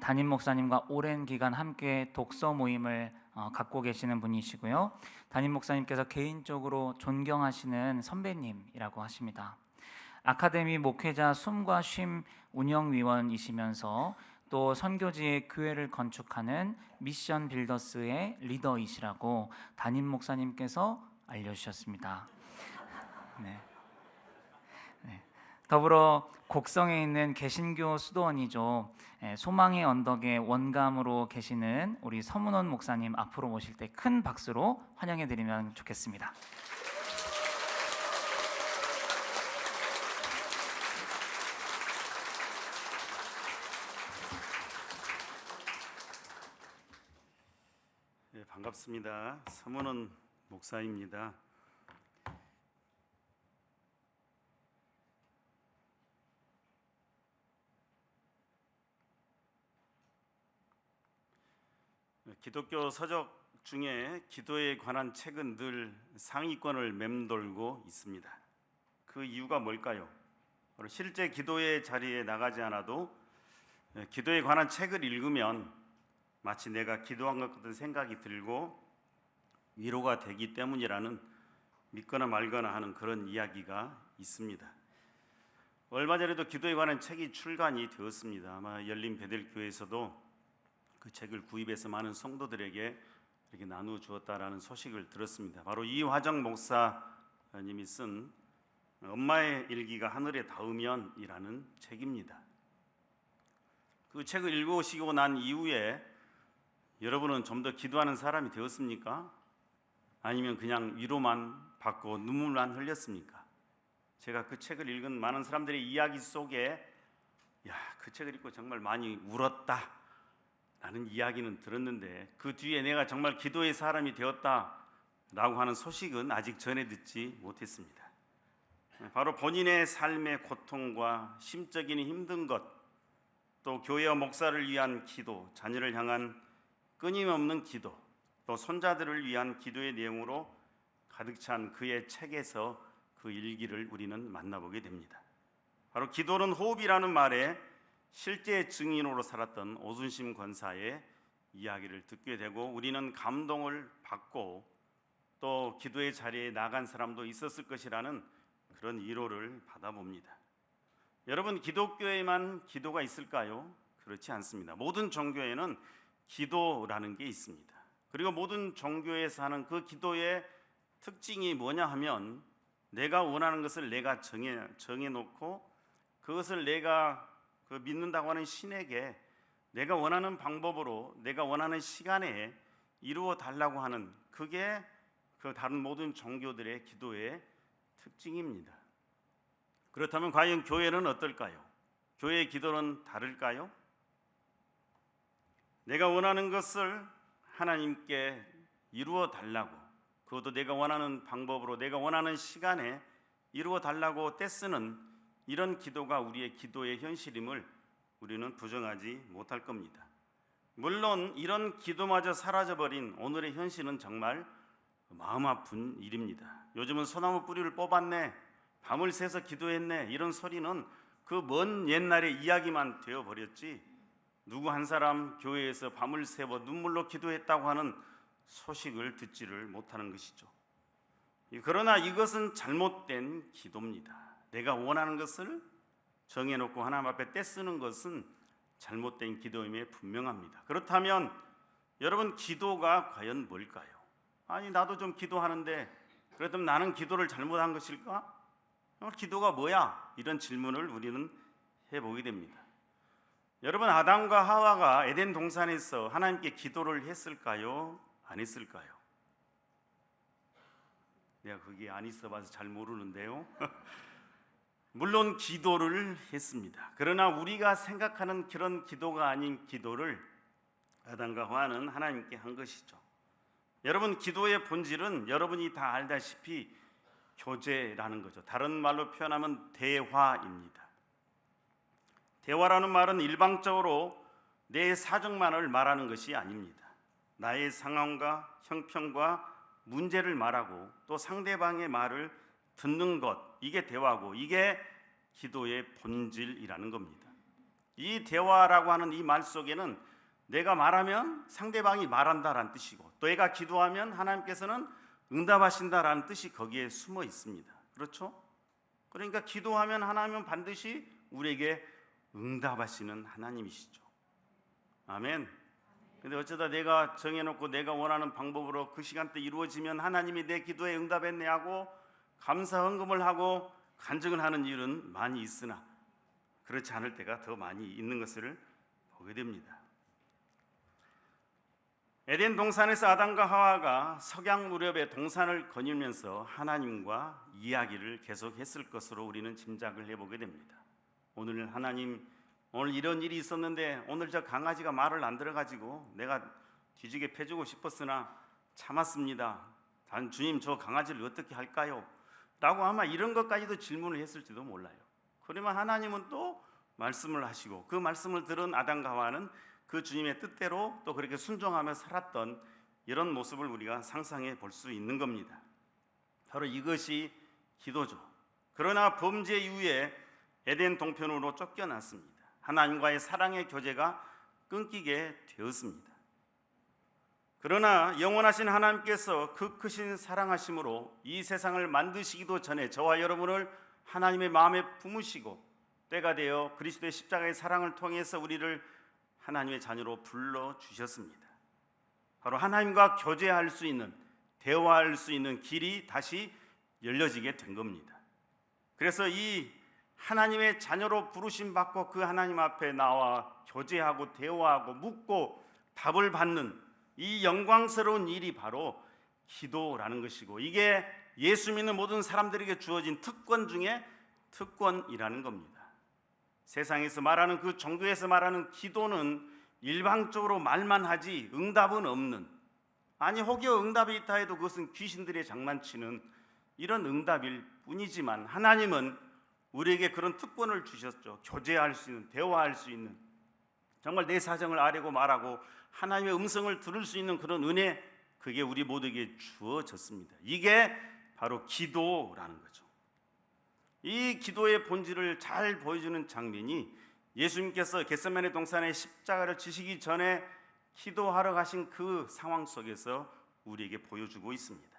담임 목사님과 오랜 기간 함께 독서 모임을 갖고 계시는 분이시고요. 담임 목사님께서 개인적으로 존경하시는 선배님이라고 하십니다. 아카데미 목회자 숨과 쉼 운영위원이시면서 또 선교지의 교회를 건축하는 미션 빌더스의 리더이시라고 담임 목사님께서 알려주셨습니다. 네. 더불어 곡성에 있는 개신교 수도원이죠. 소망의 언덕의 원감으로 계시는 우리 서문원 목사님 앞으로 모실 때 큰 박수로 환영해 드리면 좋겠습니다. 네, 반갑습니다. 서문원 목사입니다. 기독교 서적 중에 기도에 관한 책은 늘 상위권을 맴돌고 있습니다. 그 이유가 뭘까요? 바로 실제 기도의 자리에 나가지 않아도 기도에 관한 책을 읽으면 마치 내가 기도한 것 같은 생각이 들고 위로가 되기 때문이라는 믿거나 말거나 하는 그런 이야기가 있습니다. 얼마 전에도 기도에 관한 책이 출간이 되었습니다. 아마 열린 베델교회에서도 그 책을 구입해서 많은 성도들에게 이렇게 나누어 주었다라는 소식을 들었습니다. 바로 이화정 목사님이 쓴 엄마의 일기가 하늘에 닿으면이라는 책입니다. 그 책을 읽으시고 난 이후에 여러분은 좀 더 기도하는 사람이 되었습니까? 아니면 그냥 위로만 받고 눈물만 흘렸습니까? 제가 그 책을 읽은 많은 사람들의 이야기 속에 그 책을 읽고 정말 많이 울었다 라는 이야기는 들었는데 그 뒤에 내가 정말 기도의 사람이 되었다라고 하는 소식은 아직 전해 듣지 못했습니다. 바로 본인의 삶의 고통과 심적인 힘든 것, 또 교회와 목사를 위한 기도, 자녀를 향한 끊임없는 기도, 또 손자들을 위한 기도의 내용으로 가득 찬 그의 책에서 그 일기를 우리는 만나보게 됩니다. 바로 기도는 호흡이라는 말에 실제 증인으로 살았던 오순심 권사의 이야기를 듣게 되고 우리는 감동을 받고 또 기도의 자리에 나간 사람도 있었을 것이라는 그런 위로를 받아봅니다. 여러분, 기독교에만 기도가 있을까요? 그렇지 않습니다. 모든 종교에는 기도라는 게 있습니다. 그리고 모든 종교에서 하는 그 기도의 특징이 뭐냐 하면 내가 원하는 것을 내가 정해놓고 그것을 내가 믿는다고 하는 신에게 내가 원하는 방법으로 내가 원하는 시간에 이루어 달라고 하는 그게 그 다른 모든 종교들의 기도의 특징입니다. 그렇다면 과연 교회는 어떨까요? 교회의 기도는 다를까요? 내가 원하는 것을 하나님께 이루어 달라고, 그것도 내가 원하는 방법으로 내가 원하는 시간에 이루어 달라고 떼쓰는 이런 기도가 우리의 기도의 현실임을 우리는 부정하지 못할 겁니다. 물론 이런 기도마저 사라져버린 오늘의 현실은 정말 마음 아픈 일입니다. 요즘은 소나무 뿌리를 뽑았네, 밤을 새서 기도했네, 이런 소리는 그 먼 옛날의 이야기만 되어버렸지 누구 한 사람 교회에서 밤을 새워 눈물로 기도했다고 하는 소식을 듣지를 못하는 것이죠. 그러나 이것은 잘못된 기도입니다. 내가 원하는 것을 정해놓고 하나님 앞에 떼쓰는 것은 잘못된 기도임에 분명합니다. 그렇다면 여러분, 기도가 과연 뭘까요? 아니, 나도 좀 기도하는데 그렇다면 나는 기도를 잘못한 것일까? 기도가 뭐야? 이런 질문을 우리는 해보게 됩니다. 여러분, 아담과 하와가 에덴 동산에서 하나님께 기도를 했을까요? 안 했을까요? 내가 거기에 안 있어봐서 잘 모르는데요. 물론 기도를 했습니다. 그러나 우리가 생각하는 그런 기도가 아닌 기도를 아담과 하와는 하나님께 한 것이죠. 여러분, 기도의 본질은 여러분이 다 알다시피 교제라는 거죠. 다른 말로 표현하면 대화입니다. 대화라는 말은 일방적으로 내 사정만을 말하는 것이 아닙니다. 나의 상황과 형편과 문제를 말하고 또 상대방의 말을 듣는 것, 이게 대화고 이게 기도의 본질이라는 겁니다. 이 대화라고 하는 이 말 속에는 내가 말하면 상대방이 말한다라는 뜻이고, 또 내가 기도하면 하나님께서는 응답하신다라는 뜻이 거기에 숨어 있습니다. 그렇죠? 그러니까 기도하면 하나님은 반드시 우리에게 응답하시는 하나님이시죠. 아멘. 근데 어쩌다 내가 정해놓고 내가 원하는 방법으로 그 시간대 이루어지면 하나님이 내 기도에 응답했네 하고 감사 헌금을 하고 간증을 하는 일은 많이 있으나 그렇지 않을 때가 더 많이 있는 것을 보게 됩니다. 에덴 동산에서 아담과 하와가 석양 무렵에 동산을 거닐면서 하나님과 이야기를 계속했을 것으로 우리는 짐작을 해보게 됩니다. 오늘 하나님, 오늘 이런 일이 있었는데 오늘 저 강아지가 말을 안 들어가지고 내가 뒤지게 패주고 싶었으나 참았습니다. 단 주님, 저 강아지를 어떻게 할까요? 라고 아마 이런 것까지도 질문을 했을지도 몰라요. 그러면 하나님은 또 말씀을 하시고 그 말씀을 들은 아담과 하와는 그 주님의 뜻대로 또 그렇게 순종하며 살았던 이런 모습을 우리가 상상해 볼 수 있는 겁니다. 바로 이것이 기도죠. 그러나 범죄 이후에 에덴 동편으로 쫓겨났습니다. 하나님과의 사랑의 교제가 끊기게 되었습니다. 그러나 영원하신 하나님께서 그 크신 사랑하심으로 이 세상을 만드시기도 전에 저와 여러분을 하나님의 마음에 품으시고 때가 되어 그리스도의 십자가의 사랑을 통해서 우리를 하나님의 자녀로 불러주셨습니다. 바로 하나님과 교제할 수 있는, 대화할 수 있는 길이 다시 열려지게 된 겁니다. 그래서 이 하나님의 자녀로 부르심 받고 그 하나님 앞에 나와 교제하고 대화하고 묻고 답을 받는 이 영광스러운 일이 바로 기도라는 것이고, 이게 예수 믿는 모든 사람들에게 주어진 특권 중에 특권이라는 겁니다. 세상에서 말하는 그 종교에서 말하는 기도는 일방적으로 말만 하지 응답은 없는, 아니 혹여 응답이 있다 해도 그것은 귀신들의 장난치는 이런 응답일 뿐이지만, 하나님은 우리에게 그런 특권을 주셨죠. 교제할 수 있는, 대화할 수 있는, 정말 내 사정을 아뢰고 말하고 하나님의 음성을 들을 수 있는 그런 은혜, 그게 우리 모두에게 주어졌습니다. 이게 바로 기도라는 거죠. 이 기도의 본질을 잘 보여주는 장면이 예수님께서 겟세마네 동산에 십자가를 지시기 전에 기도하러 가신 그 상황 속에서 우리에게 보여주고 있습니다.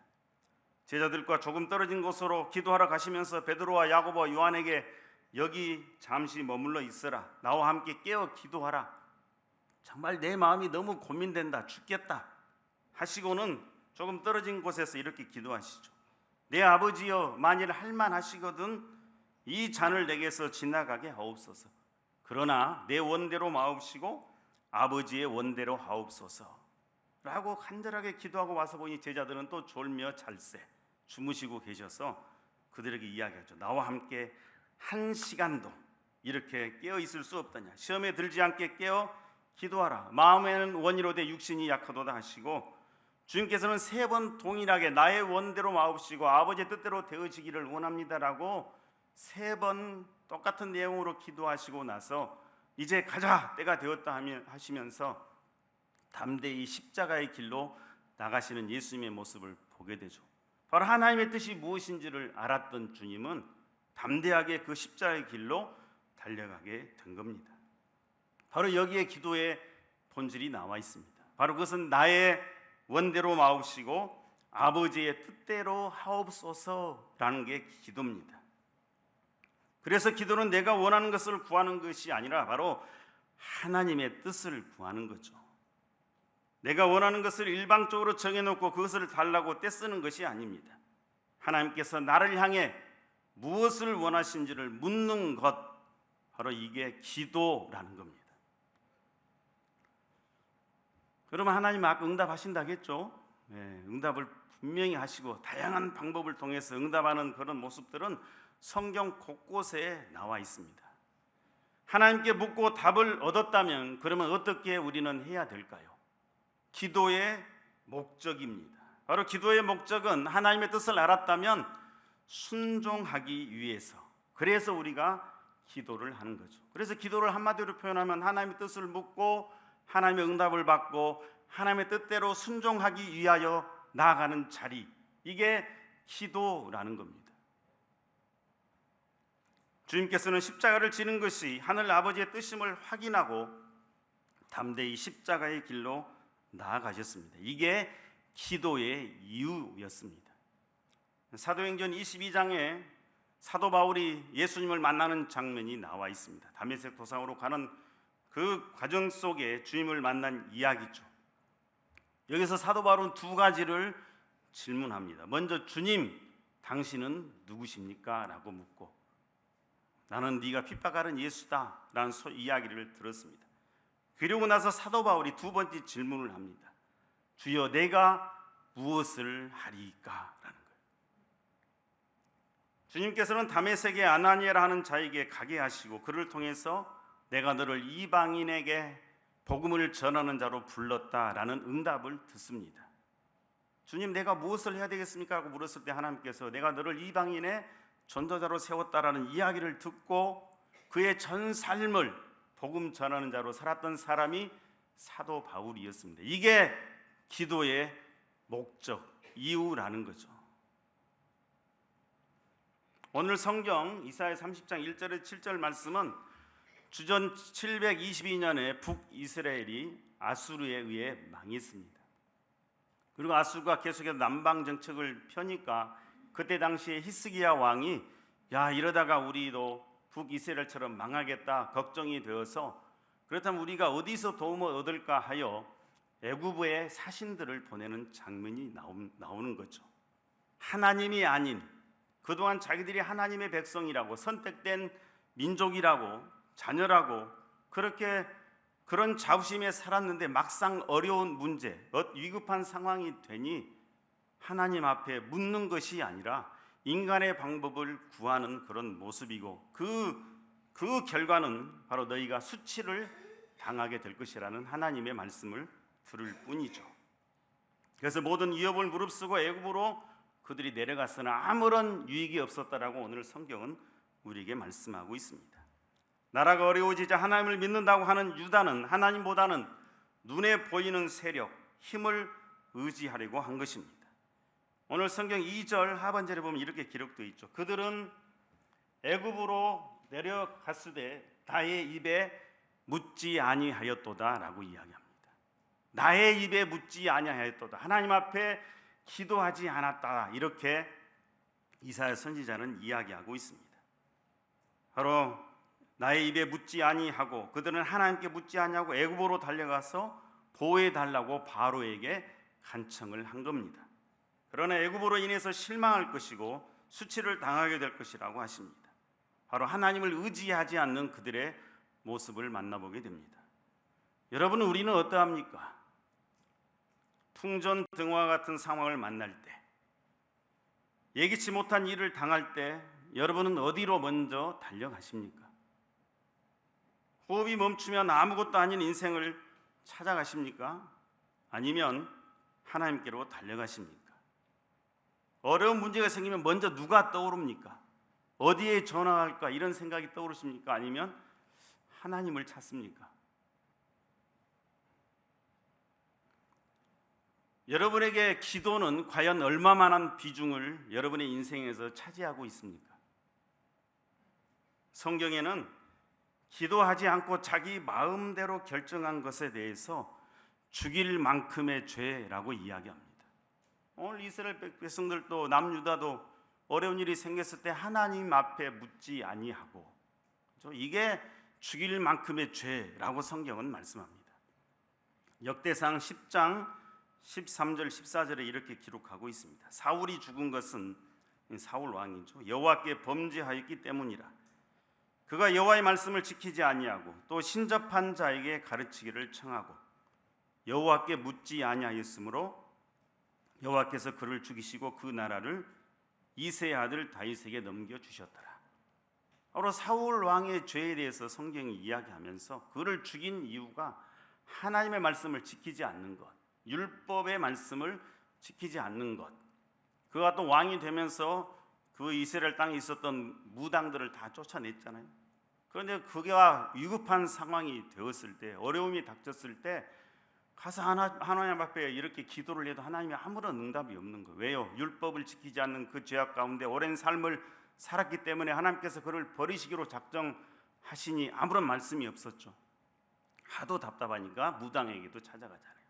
제자들과 조금 떨어진 곳으로 기도하러 가시면서 베드로와 야고보와 요한에게 여기 잠시 머물러 있어라, 나와 함께 깨어 기도하라, 정말 내 마음이 너무 고민된다, 죽겠다 하시고는 조금 떨어진 곳에서 이렇게 기도하시죠. 내 아버지여, 만일 할만하시거든 이 잔을 내게서 지나가게 하옵소서. 그러나 내 원대로 마옵시고 아버지의 원대로 하옵소서 라고 간절하게 기도하고 와서 보니 제자들은 또 졸며 잘세 주무시고 계셔서 그들에게 이야기하죠. 나와 함께 한 시간도 이렇게 깨어 있을 수 없다냐, 시험에 들지 않게 깨어 기도하라, 마음에는 원이로되 육신이 약하도다 하시고, 주님께서는 3번 동일하게 나의 원대로 마옵시고 아버지의 뜻대로 되어지기를 원합니다라고 3번 똑같은 내용으로 기도하시고 나서 이제 가자, 때가 되었다 하시면서 담대히 십자가의 길로 나가시는 예수님의 모습을 보게 되죠. 바로 하나님의 뜻이 무엇인지를 알았던 주님은 담대하게 그 십자가의 길로 달려가게 된 겁니다. 바로 여기에 기도의 본질이 나와 있습니다. 바로 그것은 나의 원대로 마옵시고 아버지의 뜻대로 하옵소서라는 게 기도입니다. 그래서 기도는 내가 원하는 것을 구하는 것이 아니라 바로 하나님의 뜻을 구하는 거죠. 내가 원하는 것을 일방적으로 정해놓고 그것을 달라고 떼쓰는 것이 아닙니다. 하나님께서 나를 향해 무엇을 원하신지를 묻는 것, 바로 이게 기도라는 겁니다. 그러면 하나님 아까 응답하신다겠죠? 네, 응답을 분명히 하시고 다양한 방법을 통해서 응답하는 그런 모습들은 성경 곳곳에 나와 있습니다. 하나님께 묻고 답을 얻었다면 그러면 어떻게 우리는 해야 될까요? 기도의 목적입니다. 바로 기도의 목적은 하나님의 뜻을 알았다면 순종하기 위해서, 그래서 우리가 기도를 하는 거죠. 그래서 기도를 한마디로 표현하면 하나님의 뜻을 묻고 하나님의 응답을 받고 하나님의 뜻대로 순종하기 위하여 나아가는 자리, 이게 기도라는 겁니다. 주님께서는 십자가를 지는 것이 하늘 아버지의 뜻임을 확인하고 담대히 십자가의 길로 나아가셨습니다. 이게 기도의 이유였습니다. 사도행전 22장에 사도 바울이 예수님을 만나는 장면이 나와 있습니다. 다메섹 도상으로 가는 그 과정 속에 주님을 만난 이야기죠. 여기서 사도 바울은 두 가지를 질문합니다. 먼저 주님, 당신은 누구십니까? 라고 묻고, 나는 네가 핍박하는 예수다 라는 이야기를 들었습니다. 그리고 나서 사도 바울이 두 번째 질문을 합니다. 주여, 내가 무엇을 하리까? 라는 거예요. 주님께서는 다메섹의 아나니아라 하는 자에게 가게 하시고 그를 통해서 내가 너를 이방인에게 복음을 전하는 자로 불렀다라는 응답을 듣습니다. 주님, 내가 무엇을 해야 되겠습니까? 라고 물었을 때 하나님께서 내가 너를 이방인의 전도자로 세웠다라는 이야기를 듣고 그의 전 삶을 복음 전하는 자로 살았던 사람이 사도 바울이었습니다. 이게 기도의 목적, 이유라는 거죠. 오늘 성경 이사야 30장 1절에 7절 말씀은 주전 722년에 북이스라엘이 아수르에 의해 망했습니다. 그리고 아수르가 계속해서 남방 정책을 펴니까 그때 당시에 히스기야 왕이 이러다가 우리도 북이스라엘처럼 망하겠다 걱정이 되어서 그렇다면 우리가 어디서 도움을 얻을까 하여 애굽에 사신들을 보내는 장면이 나오는 거죠. 하나님이 아닌, 그동안 자기들이 하나님의 백성이라고 선택된 민족이라고 자녀라고 그렇게 그런 자부심에 살았는데 막상 어려운 문제, 위급한 상황이 되니 하나님 앞에 묻는 것이 아니라 인간의 방법을 구하는 그런 모습이고 그 결과는 바로 너희가 수치를 당하게 될 것이라는 하나님의 말씀을 들을 뿐이죠. 그래서 모든 위협을 무릅쓰고 애굽으로 그들이 내려갔으나 아무런 유익이 없었다라고 오늘 성경은 우리에게 말씀하고 있습니다. 나라가 어려워지자 하나님을 믿는다고 하는 유다는 하나님보다는 눈에 보이는 세력, 힘을 의지하려고 한 것입니다. 오늘 성경 2절 하반절에 보면 이렇게 기록되어 있죠. 그들은 애굽으로 내려갔을 때 나의 입에 묻지 아니하였도다 라고 이야기합니다. 나의 입에 묻지 아니하였도다, 하나님 앞에 기도하지 않았다, 이렇게 이사야 선지자는 이야기하고 있습니다. 바로 나의 입에 묻지 아니하고 그들은 하나님께 묻지 아니하고 애굽으로 달려가서 보호해달라고 바로에게 간청을 한 겁니다. 그러나 애굽으로 인해서 실망할 것이고 수치를 당하게 될 것이라고 하십니다. 바로 하나님을 의지하지 않는 그들의 모습을 만나보게 됩니다. 여러분, 우리는 어떠합니까? 풍전등화 같은 상황을 만날 때, 예기치 못한 일을 당할 때 여러분은 어디로 먼저 달려가십니까? 호흡이 멈추면 아무것도 아닌 인생을 찾아가십니까? 아니면 하나님께로 달려가십니까? 어려운 문제가 생기면 먼저 누가 떠오릅니까? 어디에 전화할까 이런 생각이 떠오르십니까? 아니면 하나님을 찾습니까? 여러분에게 기도는 과연 얼마만한 비중을 여러분의 인생에서 차지하고 있습니까? 성경에는 기도하지 않고 자기 마음대로 결정한 것에 대해서 죽일 만큼의 죄라고 이야기합니다. 오늘 이스라엘 백성들도 남유다도 어려운 일이 생겼을 때 하나님 앞에 묻지 아니하고, 이게 죽일 만큼의 죄라고 성경은 말씀합니다. 역대상 10장 13절 14절에 이렇게 기록하고 있습니다. 사울이 죽은 것은 사울 왕이죠. 여호와께 범죄하였기 때문이라. 그가 여호와의 말씀을 지키지 아니하고 또 신접한 자에게 가르치기를 청하고 여호와께 묻지 아니하였으므로 여호와께서 그를 죽이시고 그 나라를 이새의 아들 다윗에게 넘겨주셨더라. 바로 사울 왕의 죄에 대해서 성경이 이야기하면서 그를 죽인 이유가 하나님의 말씀을 지키지 않는 것, 율법의 말씀을 지키지 않는 것. 그가 또 왕이 되면서 그 이스라엘 땅에 있었던 무당들을 다 쫓아냈잖아요. 그런데 그가 위급한 상황이 되었을 때, 어려움이 닥쳤을 때 가서 하나님 앞에 이렇게 기도를 해도 하나님이 아무런 응답이 없는 거예요. 왜요? 율법을 지키지 않는 그 죄악 가운데 오랜 삶을 살았기 때문에 하나님께서 그를 버리시기로 작정하시니 아무런 말씀이 없었죠. 하도 답답하니까 무당에게도 찾아가잖아요.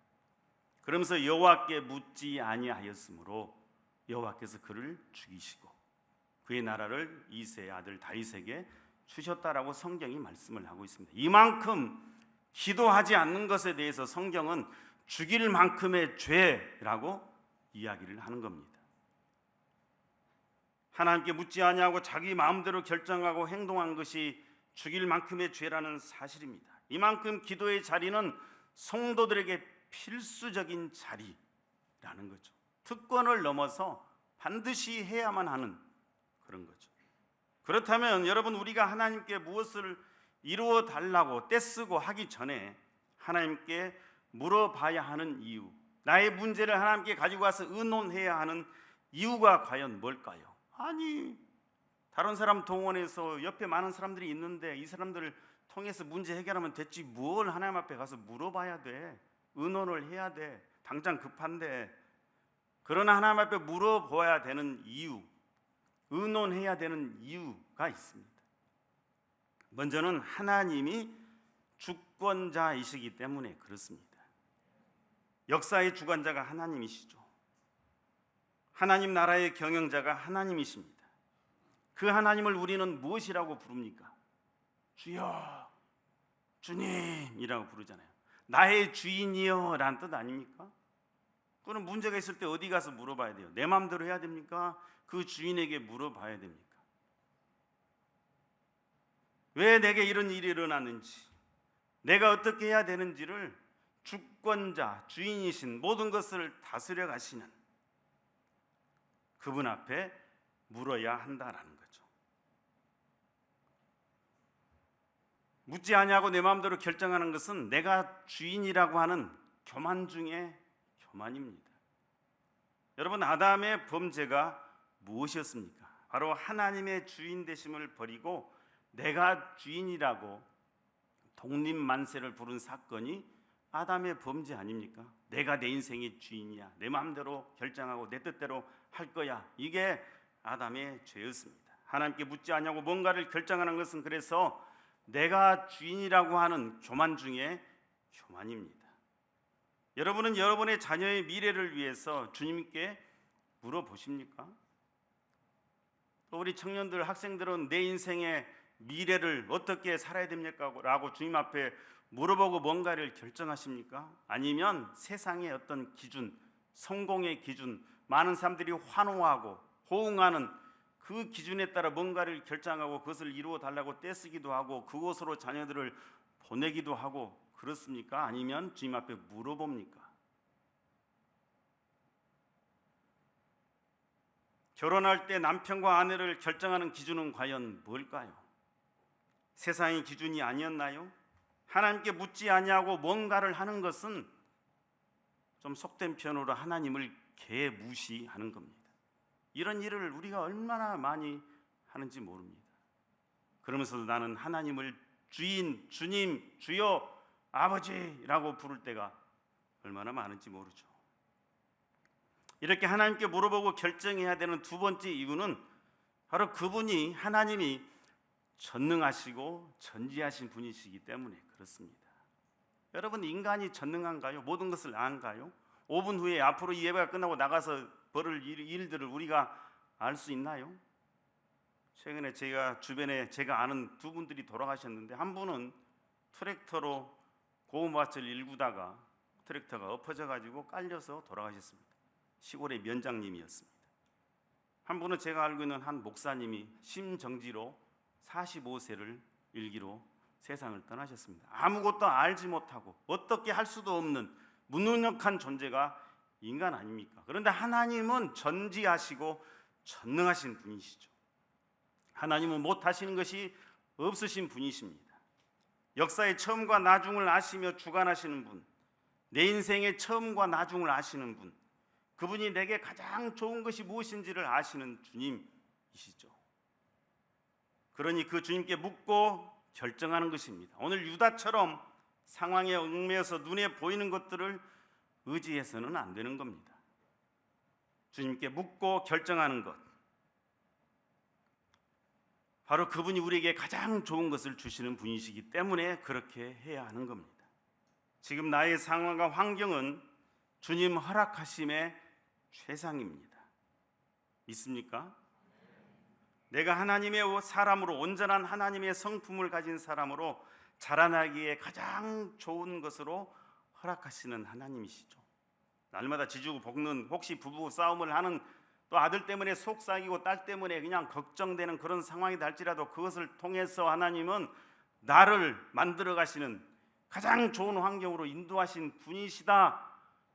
그러면서 여호와께 묻지 아니하였으므로 여호와께서 그를 죽이시고 그의 나라를 이새의 아들 다윗에게 주셨다라고 성경이 말씀을 하고 있습니다. 이만큼 기도하지 않는 것에 대해서 성경은 죽일 만큼의 죄라고 이야기를 하는 겁니다. 하나님께 묻지 아니하고 자기 마음대로 결정하고 행동한 것이 죽일 만큼의 죄라는 사실입니다. 이만큼 기도의 자리는 성도들에게 필수적인 자리라는 거죠. 특권을 넘어서 반드시 해야만 하는 그런 거죠. 그렇다면 여러분, 우리가 하나님께 무엇을 이루어 달라고 떼쓰고 하기 전에 하나님께 물어봐야 하는 이유, 나의 문제를 하나님께 가지고 와서 의논해야 하는 이유가 과연 뭘까요? 아니, 다른 사람 동원해서 옆에 많은 사람들이 있는데 이 사람들을 통해서 문제 해결하면 됐지 뭘 하나님 앞에 가서 물어봐야 돼. 의논을 해야 돼. 당장 급한데. 그러나 하나님 앞에 물어봐야 되는 이유, 의논해야 되는 이유가 있습니다. 먼저는 하나님이 주권자이시기 때문에 그렇습니다. 역사의 주관자가 하나님이시죠. 하나님 나라의 경영자가 하나님이십니다. 그 하나님을 우리는 무엇이라고 부릅니까? 주여, 주님이라고 부르잖아요. 나의 주인이여 라는 뜻 아닙니까? 그럼 문제가 있을 때 어디 가서 물어봐야 돼요? 내 마음대로 해야 됩니까? 그 주인에게 물어봐야 됩니까? 왜 내게 이런 일이 일어났는지, 내가 어떻게 해야 되는지를 주권자, 주인이신 모든 것을 다스려 가시는 그분 앞에 물어야 한다라는 거죠. 묻지 아니하고 내 마음대로 결정하는 것은 내가 주인이라고 하는 교만 중에 교만입니다. 여러분, 아담의 범죄가 무엇이었습니까? 바로 하나님의 주인 되심을 버리고 내가 주인이라고 독립만세를 부른 사건이 아담의 범죄 아닙니까? 내가 내 인생의 주인이야, 내 마음대로 결정하고 내 뜻대로 할 거야, 이게 아담의 죄였습니다. 하나님께 묻지 않냐고 뭔가를 결정하는 것은 그래서 내가 주인이라고 하는 교만 중에 교만입니다. 여러분은 여러분의 자녀의 미래를 위해서 주님께 물어보십니까? 또 우리 청년들, 학생들은 내 인생의 미래를 어떻게 살아야 됩니까? 라고 주님 앞에 물어보고 뭔가를 결정하십니까? 아니면 세상의 어떤 기준, 성공의 기준, 많은 사람들이 환호하고 호응하는 그 기준에 따라 뭔가를 결정하고 그것을 이루어 달라고 떼쓰기도 하고 그곳으로 자녀들을 보내기도 하고 그렇습니까? 아니면 주님 앞에 물어봅니까? 결혼할 때 남편과 아내를 결정하는 기준은 과연 뭘까요? 세상의 기준이 아니었나요? 하나님께 묻지 아니하고 뭔가를 하는 것은 좀 속된 표현으로 하나님을 개무시하는 겁니다. 이런 일을 우리가 얼마나 많이 하는지 모릅니다. 그러면서도 나는 하나님을 주인, 주님, 주여, 아버지라고 부를 때가 얼마나 많은지 모르죠. 이렇게 하나님께 물어보고 결정해야 되는 두 번째 이유는 바로 그분이, 하나님이 전능하시고 전지하신 분이시기 때문에 그렇습니다. 여러분, 인간이 전능한가요? 모든 것을 안가요? 5분 후에 앞으로 이 예배가 끝나고 나가서 벌을 일들을 우리가 알 수 있나요? 최근에 제가 주변에 제가 아는 두 분들이 돌아가셨는데, 한 분은 트랙터로 고구마밭을 일구다가 트랙터가 엎어져 가지고 깔려서 돌아가셨습니다. 시골의 면장님이었습니다. 한 분은 제가 알고 있는 한 목사님이 심정지로 45세를 일기로 세상을 떠나셨습니다. 아무것도 알지 못하고 어떻게 할 수도 없는 무능력한 존재가 인간 아닙니까? 그런데 하나님은 전지하시고 전능하신 분이시죠. 하나님은 못하시는 것이 없으신 분이십니다. 역사의 처음과 나중을 아시며 주관하시는 분, 내 인생의 처음과 나중을 아시는 분, 그분이 내게 가장 좋은 것이 무엇인지를 아시는 주님이시죠. 그러니 그 주님께 묻고 결정하는 것입니다. 오늘 유다처럼 상황에 얽매여서 눈에 보이는 것들을 의지해서는 안 되는 겁니다. 주님께 묻고 결정하는 것. 바로 그분이 우리에게 가장 좋은 것을 주시는 분이시기 때문에 그렇게 해야 하는 겁니다. 지금 나의 상황과 환경은 주님 허락하심의 최상입니다. 믿습니까? 내가 하나님의 사람으로, 온전한 하나님의 성품을 가진 사람으로 자라나기에 가장 좋은 것으로 허락하시는 하나님이시죠. 날마다 지지고 볶는, 혹시 부부 싸움을 하는, 또 아들 때문에 속삭이고 딸 때문에 그냥 걱정되는 그런 상황이 될지라도 그것을 통해서 하나님은 나를 만들어 가시는 가장 좋은 환경으로 인도하신 분이시다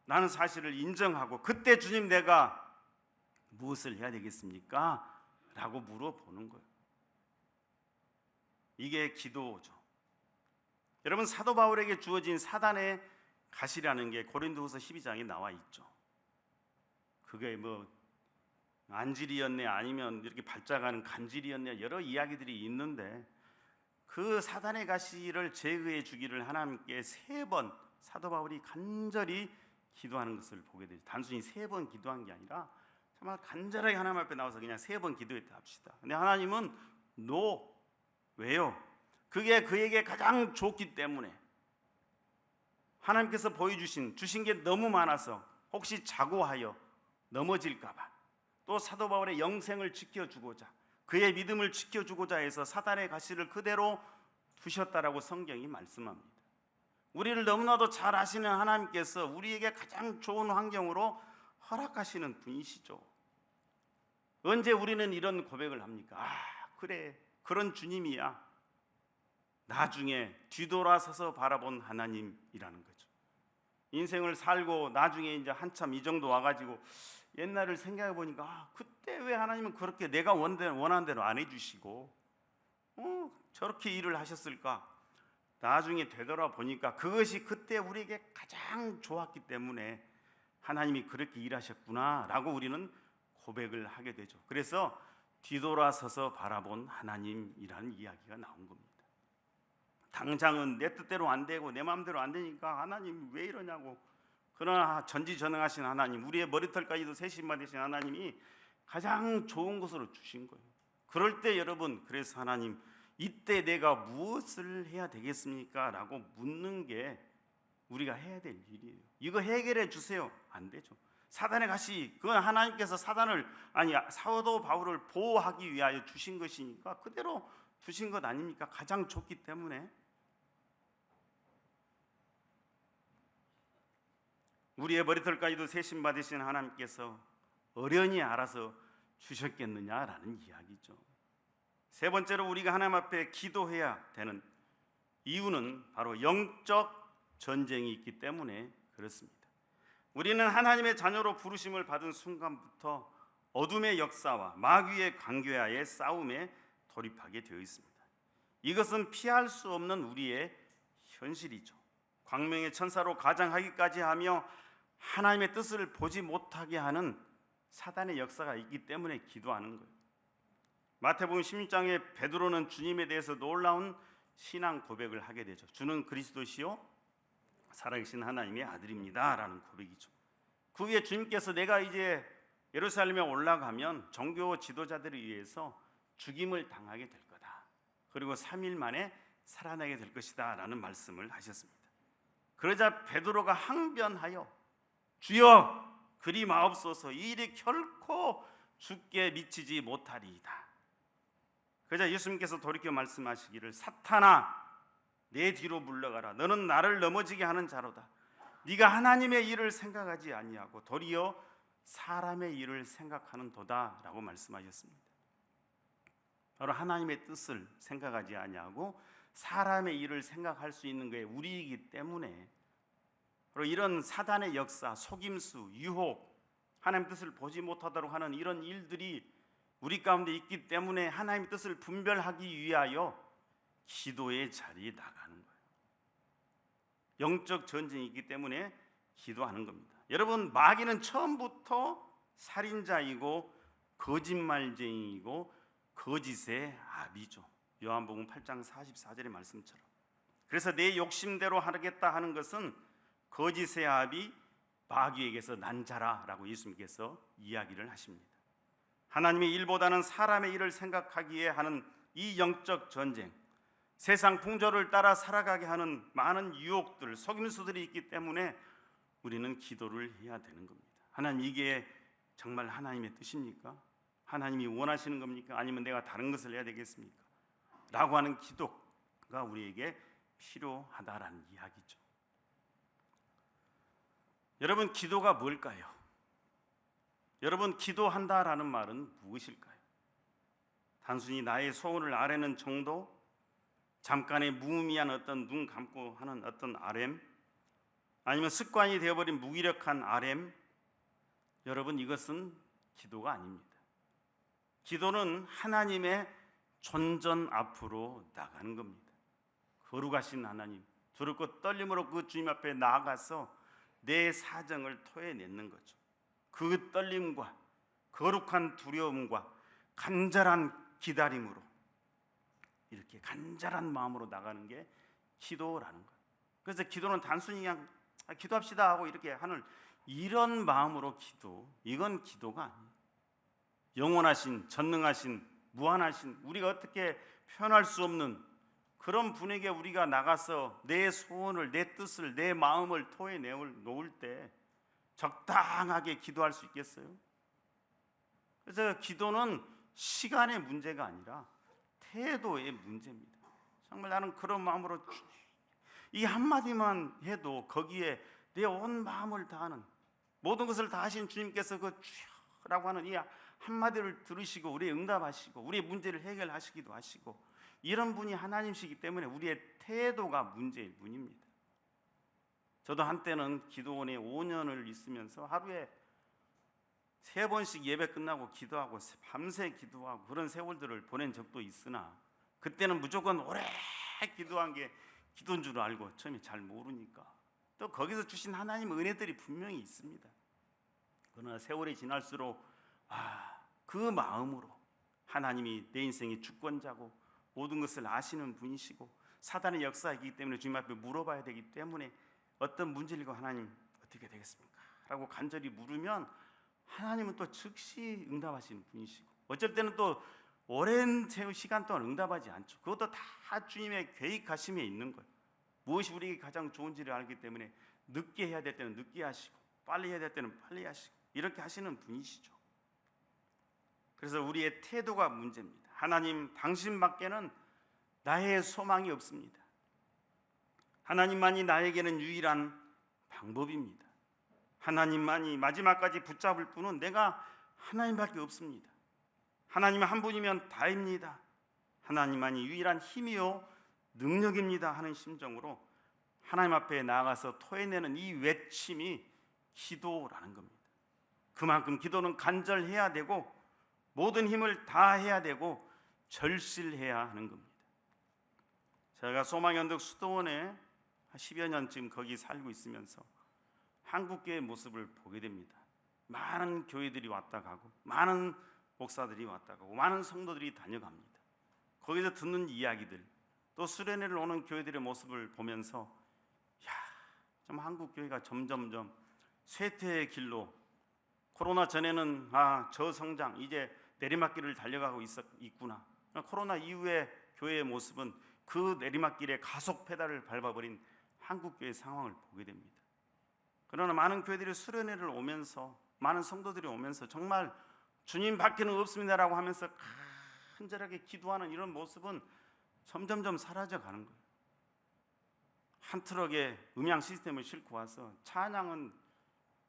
라는 사실을 인정하고, 그때 주님 내가 무엇을 해야 되겠습니까? 라고 물어보는 거예요. 이게 기도죠. 여러분, 사도 바울에게 주어진 사단의 가시라는 게 고린도후서 12장에 나와 있죠. 그게 뭐 안질이었네, 아니면 이렇게 발작하는 간질이었네, 여러 이야기들이 있는데, 그 사단의 가시를 제거해 주기를 하나님께 3번 사도 바울이 간절히 기도하는 것을 보게 되죠. 단순히 3번 기도한 게 아니라 정말 간절하게 하나님 앞에 나와서 그냥 3번 기도했다 합시다. 근데 하나님은 NO. 왜요? 그게 그에게 가장 좋기 때문에. 하나님께서 주신 게 너무 많아서 혹시 자고하여 넘어질까 봐, 또 사도 바울의 영생을 지켜주고자, 그의 믿음을 지켜주고자 해서 사단의 가시를 그대로 두셨다라고 성경이 말씀합니다. 우리를 너무나도 잘 아시는 하나님께서 우리에게 가장 좋은 환경으로 허락하시는 분이시죠. 언제 우리는 이런 고백을 합니까? 그래, 그런 주님이야. 나중에 뒤돌아서서 바라본 하나님이라는 거죠. 인생을 살고 나중에 이제 한참 이 정도 와가지고 옛날을 생각해 보니까 그때 왜 하나님은 그렇게 내가 원하는 대로 안 해주시고 저렇게 일을 하셨을까? 나중에 되돌아보니까 그것이 그때 우리에게 가장 좋았기 때문에 하나님이 그렇게 일하셨구나 라고 우리는 고백을 하게 되죠. 그래서 뒤돌아서서 바라본 하나님이라는 이야기가 나온 겁니다. 당장은 내 뜻대로 안 되고 내 마음대로 안 되니까 하나님 왜 이러냐고. 그러나 전지전능하신 하나님, 우리의 머리털까지도 세심만 되신 하나님이 가장 좋은 것으로 주신 거예요. 그럴 때 여러분, 그래서 하나님 이때 내가 무엇을 해야 되겠습니까? 라고 묻는 게 우리가 해야 될 일이에요. 이거 해결해 주세요. 안 되죠. 사단의 가시, 그건 하나님께서 사도 바울을 보호하기 위하여 주신 것이니까 그대로 두신 것 아닙니까? 가장 좋기 때문에. 우리의 머리털까지도 세심 받으신 하나님께서 어련히 알아서 주셨겠느냐라는 이야기죠. 3번째로 우리가 하나님 앞에 기도해야 되는 이유는 바로 영적 전쟁이 있기 때문에 그렇습니다. 우리는 하나님의 자녀로 부르심을 받은 순간부터 어둠의 역사와 마귀의 관계와의 싸움에 돌입하게 되어 있습니다. 이것은 피할 수 없는 우리의 현실이죠. 광명의 천사로 가장하기까지 하며 하나님의 뜻을 보지 못하게 하는 사단의 역사가 있기 때문에 기도하는 거예요. 마태복음 16장에 베드로는 주님에 대해서 놀라운 신앙 고백을 하게 되죠. 주는 그리스도시요 살아계신 하나님의 아들입니다 라는 고백이죠. 그 위에 주님께서 내가 이제 예루살렘에 올라가면 종교 지도자들에 의해서 죽임을 당하게 될 거다. 그리고 3일 만에 살아나게 될 것이다 라는 말씀을 하셨습니다. 그러자 베드로가 항변하여 주여 그리 마옵소서, 이 일이 결코 죽게 미치지 못하리이다. 그러자 예수님께서 돌이켜 말씀하시기를 사탄아 내 뒤로 물러가라. 너는 나를 넘어지게 하는 자로다. 네가 하나님의 일을 생각하지 아니하고 도리어 사람의 일을 생각하는 도다 라고 말씀하셨습니다. 바로 하나님의 뜻을 생각하지 아니하고 사람의 일을 생각할 수 있는 게 우리이기 때문에 바로 이런 사단의 역사, 속임수, 유혹, 하나님의 뜻을 보지 못하도록 하는 이런 일들이 우리 가운데 있기 때문에 하나님의 뜻을 분별하기 위하여 기도의 자리에 나가는 거예요. 영적 전쟁이 있기 때문에 기도하는 겁니다. 여러분, 마귀는 처음부터 살인자이고 거짓말쟁이이고 거짓의 아비죠. 요한복음 8장 44절의 말씀처럼. 그래서 내 욕심대로 하겠다 하는 것은 거짓의 아비 마귀에게서 난 자라라고 예수님께서 이야기를 하십니다. 하나님의 일보다는 사람의 일을 생각하기에 하는 이 영적 전쟁, 세상 풍조를 따라 살아가게 하는 많은 유혹들, 속임수들이 있기 때문에 우리는 기도를 해야 되는 겁니다. 하나님, 이게 정말 하나님의 뜻입니까? 하나님이 원하시는 겁니까? 아니면 내가 다른 것을 해야 되겠습니까? 라고 하는 기도가 우리에게 필요하다라는 이야기죠. 여러분, 기도가 뭘까요? 여러분, 기도한다라는 말은 무엇일까요? 단순히 나의 소원을 아뢰는 정도? 잠깐의 무의미한 어떤 눈 감고 하는 어떤 아렘? 아니면 습관이 되어버린 무기력한 아렘? 여러분, 이것은 기도가 아닙니다. 기도는 하나님의 존전 앞으로 나가는 겁니다. 거룩하신 하나님, 두렵고 떨림으로 그 주님 앞에 나아가서 내 사정을 토해내는 거죠. 그 떨림과 거룩한 두려움과 간절한 기다림으로, 이렇게 간절한 마음으로 나가는 게 기도라는 거예요. 그래서 기도는 단순히 그냥 기도합시다 하고 이렇게 하는 이런 마음으로 기도, 이건 기도가 아니에요. 영원하신, 전능하신, 무한하신, 우리가 어떻게 표현할 수 없는 그런 분에게 우리가 나가서 내 소원을, 내 뜻을, 내 마음을 토해놓을 때 적당하게 기도할 수 있겠어요? 그래서 기도는 시간의 문제가 아니라 태도의 문제입니다. 정말 나는 그런 마음으로 이 한마디만 해도 거기에 내 온 마음을 다하는, 모든 것을 다하신 주님께서 그 주여라고 하는 이 한마디를 들으시고 우리의 응답하시고 우리의 문제를 해결하시기도 하시고, 이런 분이 하나님이시기 때문에 우리의 태도가 문제일 뿐입니다. 저도 한때는 기도원에 5년을 있으면서 하루에 3번씩 예배 끝나고 기도하고 밤새 기도하고 그런 세월들을 보낸 적도 있으나, 그때는 무조건 오래 기도한 게 기도인 줄 알고 처음에 잘 모르니까 또 거기서 주신 하나님 은혜들이 분명히 있습니다. 그러나 세월이 지날수록 그 마음으로 하나님이 내 인생의 주권자고 모든 것을 아시는 분이시고 사단의 역사이기 때문에 주님 앞에 물어봐야 되기 때문에 어떤 문제를 가지고 하나님 어떻게 되겠습니까? 라고 간절히 물으면 하나님은 또 즉시 응답하시는 분이시고, 어쩔 때는 또 오랜 시간 동안 응답하지 않죠. 그것도 다 주님의 계획하심에 있는 거예요. 무엇이 우리에게 가장 좋은지를 알기 때문에 늦게 해야 될 때는 늦게 하시고 빨리 해야 될 때는 빨리 하시고 이렇게 하시는 분이시죠. 그래서 우리의 태도가 문제입니다. 하나님, 당신밖에는 나의 소망이 없습니다. 하나님만이 나에게는 유일한 방법입니다. 하나님만이 마지막까지 붙잡을 분은 내가 하나님밖에 없습니다. 하나님 한 분이면 다입니다. 하나님만이 유일한 힘이요 능력입니다 하는 심정으로 하나님 앞에 나아가서 토해내는 이 외침이 기도라는 겁니다. 그만큼 기도는 간절해야 되고 모든 힘을 다해야 되고 절실해야 하는 겁니다. 제가 소망연덕 수도원에 10여 년쯤 거기 살고 있으면서 한국교회의 모습을 보게 됩니다. 많은 교회들이 왔다 가고 많은 목사들이 왔다 가고 많은 성도들이 다녀갑니다. 거기서 듣는 이야기들, 또 수련회를 오는 교회들의 모습을 보면서 좀 한국교회가 점점점 쇠퇴의 길로, 코로나 전에는 저성장, 이제 내리막길을 달려가고 있구나. 코로나 이후에 교회의 모습은 그 내리막길에 가속 페달을 밟아버린 한국교회의 상황을 보게 됩니다. 그러나 많은 교회들이 수련회를 오면서, 많은 성도들이 오면서 정말 주님 밖에는 없습니다라고 하면서 간절하게 기도하는 이런 모습은 점점점 사라져가는 거예요. 한 트럭에 음향 시스템을 싣고 와서 찬양은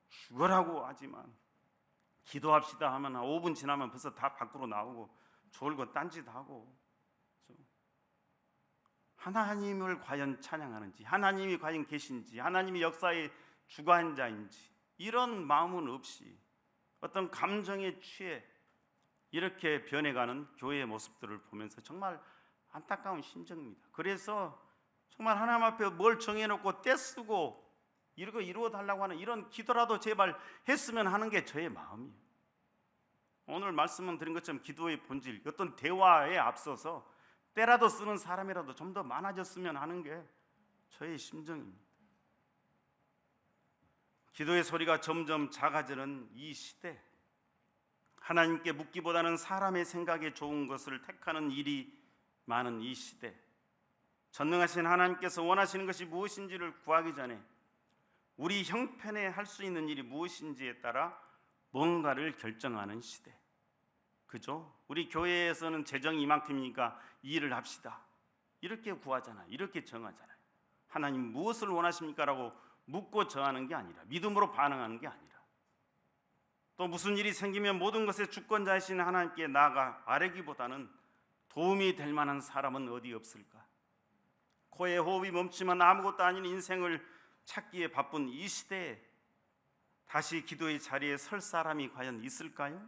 죽어라고 하지만 기도합시다 하면 5분 지나면 벌써 다 밖으로 나오고 졸고 딴짓하고, 하나님을 과연 찬양하는지, 하나님이 과연 계신지, 하나님이 역사의 주관자인지 이런 마음은 없이 어떤 감정에 취해 이렇게 변해가는 교회의 모습들을 보면서 정말 안타까운 심정입니다. 그래서 정말 하나님 앞에 뭘 정해놓고 떼쓰고 이거 이루어달라고 하는 이런 기도라도 제발 했으면 하는 게 저의 마음이에요. 오늘 말씀은 드린 것처럼 기도의 본질, 어떤 대화에 앞서서 때라도 쓰는 사람이라도 좀 더 많아졌으면 하는 게 저의 심정입니다. 기도의 소리가 점점 작아지는 이 시대, 하나님께 묻기보다는 사람의 생각에 좋은 것을 택하는 일이 많은 이 시대, 전능하신 하나님께서 원하시는 것이 무엇인지를 구하기 전에 우리 형편에 할 수 있는 일이 무엇인지에 따라 뭔가를 결정하는 시대. 그죠? 우리 교회에서는 재정이 이만큼이니까 이 일을 합시다, 이렇게 구하잖아요. 이렇게 정하잖아요. 하나님 무엇을 원하십니까? 라고 묻고 정하는 게 아니라, 믿음으로 반응하는 게 아니라, 또 무슨 일이 생기면 모든 것의 주권자이신 하나님께 나아가 아뢰기보다는 도움이 될 만한 사람은 어디 없을까? 코에 호흡이 멈추면 아무것도 아닌 인생을 찾기에 바쁜 이 시대에 다시 기도의 자리에 설 사람이 과연 있을까요?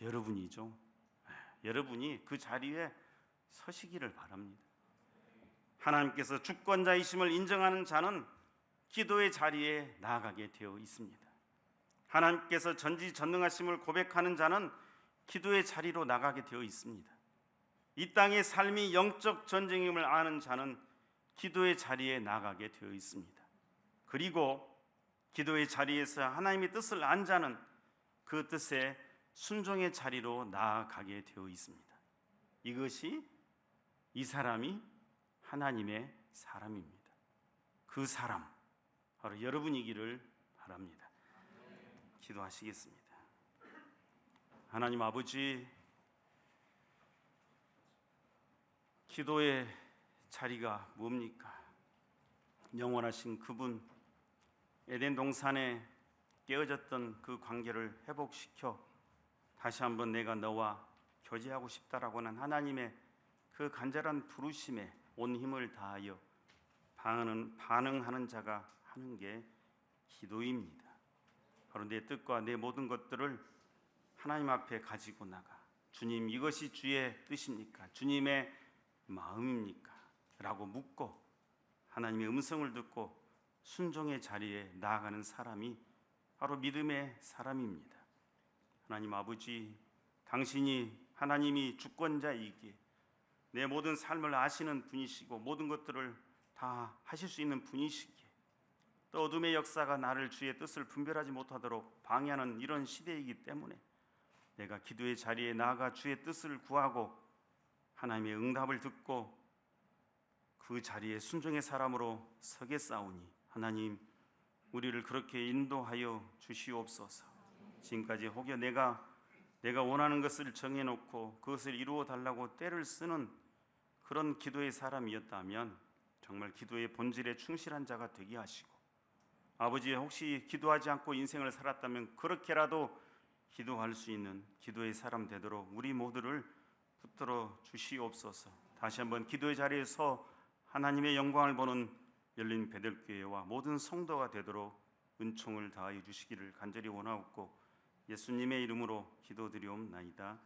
여러분이죠. 여러분이 그 자리에 서시기를 바랍니다. 하나님께서 주권자이심을 인정하는 자는 기도의 자리에 나아가게 되어 있습니다. 하나님께서 전지전능하심을 고백하는 자는 기도의 자리로 나가게 되어 있습니다. 이 땅의 삶이 영적 전쟁임을 아는 자는 기도의 자리에 나가게 되어 있습니다. 그리고 기도의 자리에서 하나님의 뜻을 안 자는 그 뜻에 순종의 자리로 나아가게 되어 있습니다. 이것이 이 사람이 하나님의 사람입니다. 그 사람 바로 여러분이기를 바랍니다. 기도하시겠습니다. 하나님 아버지, 기도의 자리가 뭡니까? 영원하신 그분, 에덴 동산에 깨어졌던 그 관계를 회복시켜 다시 한번 내가 너와 교제하고 싶다라고 하는 하나님의 그 간절한 부르심에 온 힘을 다하여 반응하는 자가 하는 게 기도입니다. 바로 내 뜻과 내 모든 것들을 하나님 앞에 가지고 나가, 주님 이것이 주의 뜻입니까? 주님의 마음입니까? 라고 묻고 하나님의 음성을 듣고 순종의 자리에 나아가는 사람이 바로 믿음의 사람입니다. 하나님 아버지, 당신이 하나님이 주권자이기에 내 모든 삶을 아시는 분이시고 모든 것들을 다 하실 수 있는 분이시기에, 또 어둠의 역사가 나를 주의 뜻을 분별하지 못하도록 방해하는 이런 시대이기 때문에 내가 기도의 자리에 나아가 주의 뜻을 구하고 하나님의 응답을 듣고 그 자리에 순종의 사람으로 서겠사오니 하나님 우리를 그렇게 인도하여 주시옵소서. 지금까지 혹여 내가 원하는 것을 정해놓고 그것을 이루어 달라고 때를 쓰는 그런 기도의 사람이었다면 정말 기도의 본질에 충실한 자가 되게 하시고, 아버지 혹시 기도하지 않고 인생을 살았다면 그렇게라도 기도할 수 있는 기도의 사람 되도록 우리 모두를 붙들어 주시옵소서. 다시 한번 기도의 자리에서 하나님의 영광을 보는 열린 베들교회와 모든 성도가 되도록 은총을 다하여 주시기를 간절히 원하옵고 예수님의 이름으로 기도드리옵나이다.